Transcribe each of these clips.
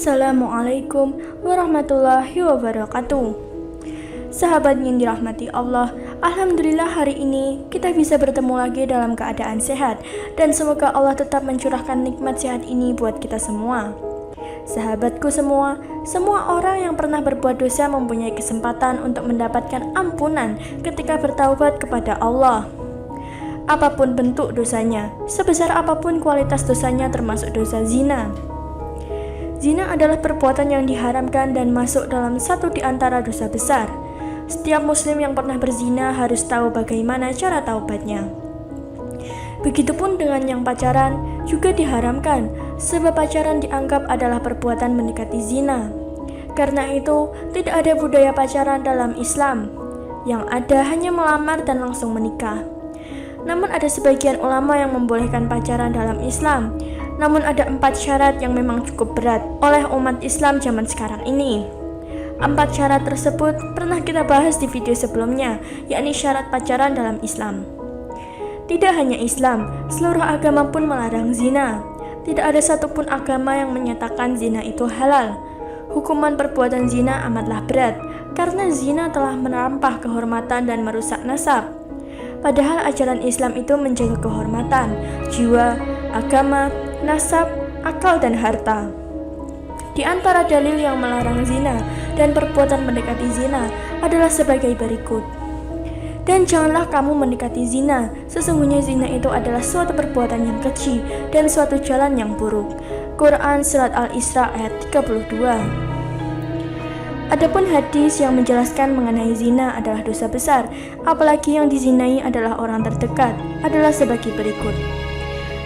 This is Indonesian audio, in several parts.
Assalamualaikum warahmatullahi wabarakatuh. Sahabat yang dirahmati Allah, alhamdulillah hari ini kita bisa bertemu lagi dalam keadaan sehat, dan semoga Allah tetap mencurahkan nikmat sehat ini buat kita semua. Sahabatku semua orang yang pernah berbuat dosa mempunyai kesempatan untuk mendapatkan ampunan ketika bertaubat kepada Allah. Apapun bentuk dosanya, sebesar apapun kualitas dosanya, termasuk dosa zina. Zina adalah perbuatan yang diharamkan dan masuk dalam satu di antara dosa besar. Setiap muslim yang pernah berzina harus tahu bagaimana cara taubatnya. Begitupun dengan yang pacaran juga diharamkan, sebab pacaran dianggap adalah perbuatan mendekati zina. Karena itu, tidak ada budaya pacaran dalam Islam. Yang ada hanya melamar dan langsung menikah. Namun ada sebagian ulama yang membolehkan pacaran dalam Islam. Namun ada 4 syarat yang memang cukup berat oleh umat Islam zaman sekarang ini. 4 syarat tersebut pernah kita bahas di video sebelumnya, yakni syarat pacaran dalam Islam. Tidak hanya Islam, seluruh agama pun melarang zina. Tidak ada satupun agama yang menyatakan zina itu halal. Hukuman perbuatan zina amatlah berat, karena zina telah merampas kehormatan dan merusak nasab. Padahal ajaran Islam itu menjaga kehormatan, jiwa, agama, nasab, akal, dan harta. Di antara dalil yang melarang zina dan perbuatan mendekati zina adalah sebagai berikut. Dan janganlah kamu mendekati zina, sesungguhnya zina itu adalah suatu perbuatan yang keji dan suatu jalan yang buruk. Quran Surat Al-Isra ayat 32. Adapun hadis yang menjelaskan mengenai zina adalah dosa besar, apalagi yang dizinai adalah orang terdekat, adalah sebagai berikut.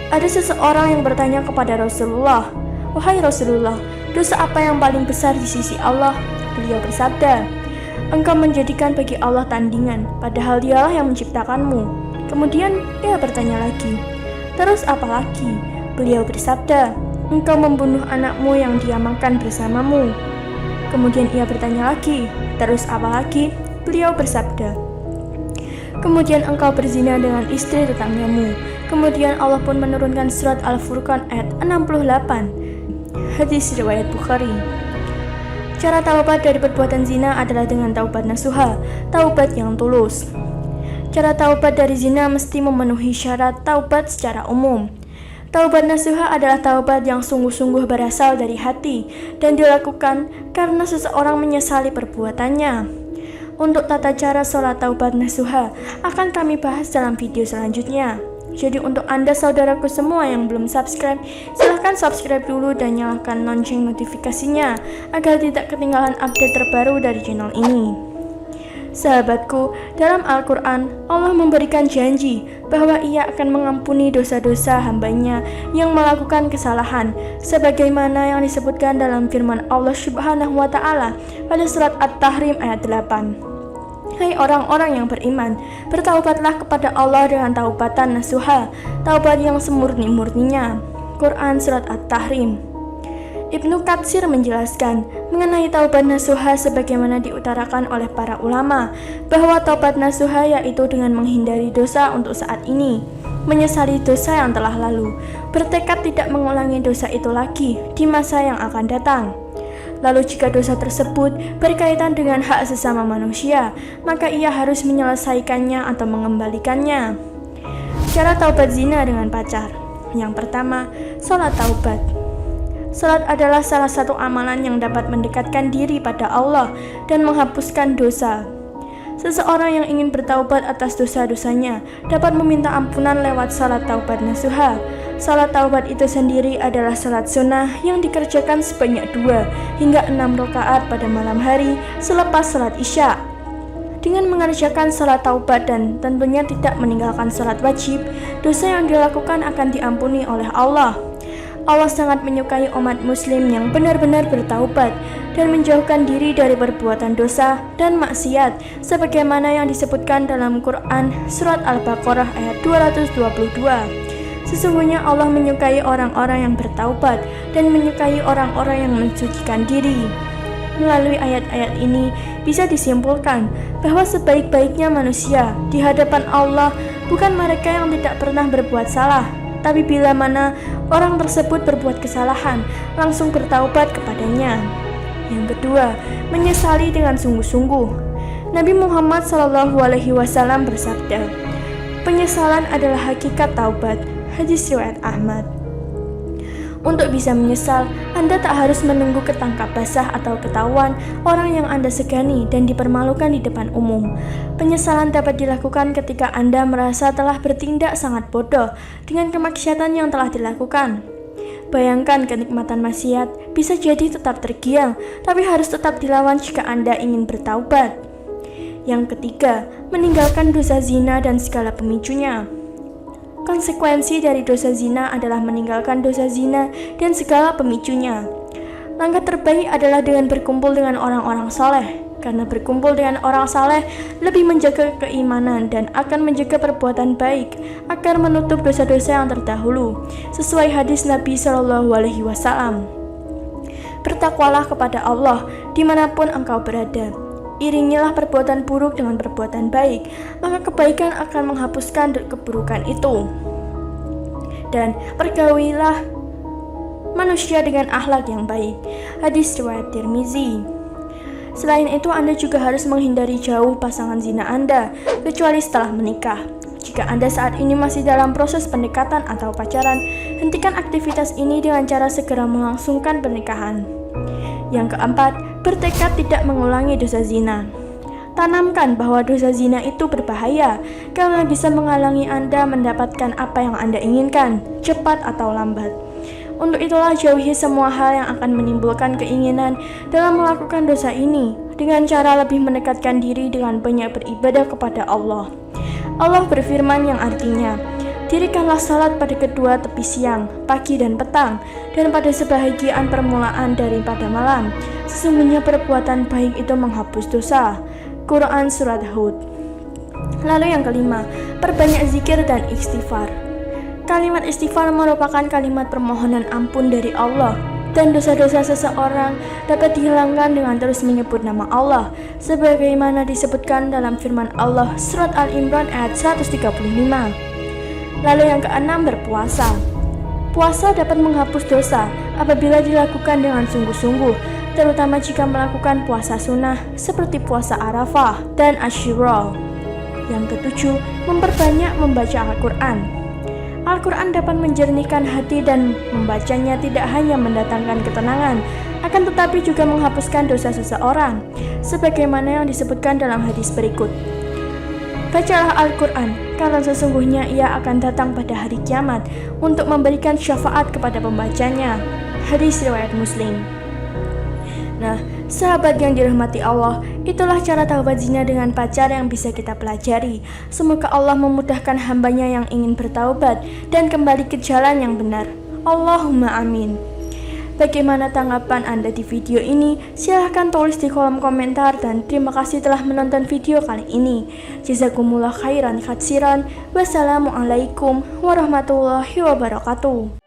Ada seseorang yang bertanya kepada Rasulullah, "Wahai Rasulullah, dosa apa yang paling besar di sisi Allah?" Beliau bersabda, "Engkau menjadikan bagi Allah tandingan, padahal Dialah yang menciptakanmu." Kemudian ia bertanya lagi, "Terus apa lagi?" Beliau bersabda, "Engkau membunuh anakmu yang dia makan bersamamu." Kemudian ia bertanya lagi, "Terus apa lagi?" Beliau bersabda, "Kemudian engkau berzina dengan istri tetanggamu." Kemudian Allah pun menurunkan surat Al-Furqan ayat 68. Hadis riwayat Bukhari. Cara taubat dari perbuatan zina adalah dengan taubat nasuha, taubat yang tulus. Cara taubat dari zina mesti memenuhi syarat taubat secara umum. Taubat nasuha adalah taubat yang sungguh-sungguh berasal dari hati dan dilakukan karena seseorang menyesali perbuatannya. Untuk tata cara sholat taubat nasuha akan kami bahas dalam video selanjutnya. Jadi untuk Anda saudaraku semua yang belum subscribe, silahkan subscribe dulu dan nyalakan lonceng notifikasinya agar tidak ketinggalan update terbaru dari channel ini. Sahabatku, dalam Al-Quran, Allah memberikan janji bahwa Ia akan mengampuni dosa-dosa hambanya yang melakukan kesalahan, sebagaimana yang disebutkan dalam firman Allah Subhanahu wa Ta'ala pada surat At-Tahrim ayat 8. Hai orang-orang yang beriman, bertaubatlah kepada Allah dengan taubatan nasuha, taubat yang semurni-murninya. Quran Surat At-Tahrim. Ibnu Katsir menjelaskan mengenai taubat nasuha sebagaimana diutarakan oleh para ulama, bahwa taubat nasuha yaitu dengan menghindari dosa untuk saat ini, menyesali dosa yang telah lalu, bertekad tidak mengulangi dosa itu lagi di masa yang akan datang. Lalu jika dosa tersebut berkaitan dengan hak sesama manusia, maka ia harus menyelesaikannya atau mengembalikannya. Cara taubat zina dengan pacar. Yang pertama, sholat taubat. Salat adalah salah satu amalan yang dapat mendekatkan diri pada Allah dan menghapuskan dosa. Seseorang yang ingin bertaubat atas dosa-dosanya dapat meminta ampunan lewat salat taubat nasuha. Salat taubat itu sendiri adalah salat sunnah yang dikerjakan sebanyak 2 hingga 6 rakaat pada malam hari selepas salat isya. Dengan mengerjakan salat taubat dan tentunya tidak meninggalkan salat wajib, dosa yang dilakukan akan diampuni oleh Allah. Allah sangat menyukai umat muslim yang benar-benar bertaubat dan menjauhkan diri dari perbuatan dosa dan maksiat sebagaimana yang disebutkan dalam Quran Surat Al-Baqarah ayat 222. Sesungguhnya Allah menyukai orang-orang yang bertaubat dan menyukai orang-orang yang mensucikan diri. Melalui ayat-ayat ini bisa disimpulkan bahwa sebaik-baiknya manusia di hadapan Allah bukan mereka yang tidak pernah berbuat salah, Tapi bila mana orang tersebut berbuat kesalahan, langsung bertaubat kepadanya. Yang kedua, menyesali dengan sungguh-sungguh. Nabi Muhammad SAW bersabda, penyesalan adalah hakikat taubat. Hadis riwayat Ahmad. Untuk bisa menyesal, Anda tak harus menunggu ketangkap basah atau ketahuan orang yang Anda segani dan dipermalukan di depan umum. Penyesalan dapat dilakukan ketika Anda merasa telah bertindak sangat bodoh dengan kemaksiatan yang telah dilakukan. Bayangkan kenikmatan maksiat bisa jadi tetap tergiang, tapi harus tetap dilawan jika Anda ingin bertaubat. Yang ketiga, meninggalkan dosa zina dan segala pemicunya. Konsekuensi dari dosa zina adalah meninggalkan dosa zina dan segala pemicunya. Langkah terbaik adalah dengan berkumpul dengan orang-orang saleh, karena berkumpul dengan orang saleh lebih menjaga keimanan dan akan menjaga perbuatan baik agar menutup dosa-dosa yang terdahulu, sesuai hadis Nabi SAW. Bertakwalah kepada Allah dimanapun engkau berada. Iringilah perbuatan buruk dengan perbuatan baik, maka kebaikan akan menghapuskan keburukan itu. Dan pergaulilah manusia dengan akhlak yang baik. Hadis riwayat Tirmizi. Selain itu, Anda juga harus menghindari jauh pasangan zina Anda, kecuali setelah menikah. Jika Anda saat ini masih dalam proses pendekatan atau pacaran, hentikan aktivitas ini dengan cara segera melangsungkan pernikahan. Yang keempat, bertekad tidak mengulangi dosa zina. Tanamkan bahwa dosa zina itu berbahaya karena bisa menghalangi Anda mendapatkan apa yang Anda inginkan, cepat atau lambat. Untuk itulah jauhi semua hal yang akan menimbulkan keinginan dalam melakukan dosa ini dengan cara lebih mendekatkan diri dengan banyak beribadah kepada Allah. Allah berfirman yang artinya, dirikanlah salat pada kedua tepi siang, pagi dan petang, dan pada sebahagian permulaan daripada malam. Sesungguhnya perbuatan baik itu menghapus dosa. Quran Surat Hud. Lalu yang kelima, perbanyak zikir dan istighfar. Kalimat istighfar merupakan kalimat permohonan ampun dari Allah, dan dosa-dosa seseorang dapat dihilangkan dengan terus menyebut nama Allah, sebagaimana disebutkan dalam firman Allah Surat Al-Imran ayat 135. Lalu yang keenam, berpuasa. Puasa dapat menghapus dosa apabila dilakukan dengan sungguh-sungguh, terutama jika melakukan puasa sunnah seperti puasa Arafah dan Asyura. Yang ketujuh, memperbanyak membaca Al-Quran. Al-Quran dapat menjernihkan hati dan membacanya tidak hanya mendatangkan ketenangan, akan tetapi juga menghapuskan dosa seseorang, sebagaimana yang disebutkan dalam hadis berikut. Bacalah Al-Quran, karena sesungguhnya ia akan datang pada hari kiamat untuk memberikan syafaat kepada pembacanya. Hadis riwayat Muslim. Nah, sahabat yang dirahmati Allah, itulah cara taubat zina dengan pacar yang bisa kita pelajari. Semoga Allah memudahkan hambanya yang ingin bertaubat dan kembali ke jalan yang benar. Allahumma amin. Bagaimana tanggapan Anda di video ini? Silahkan tulis di kolom komentar dan terima kasih telah menonton video kali ini. Jazakumullah khairan katsiran. Wassalamualaikum warahmatullahi wabarakatuh.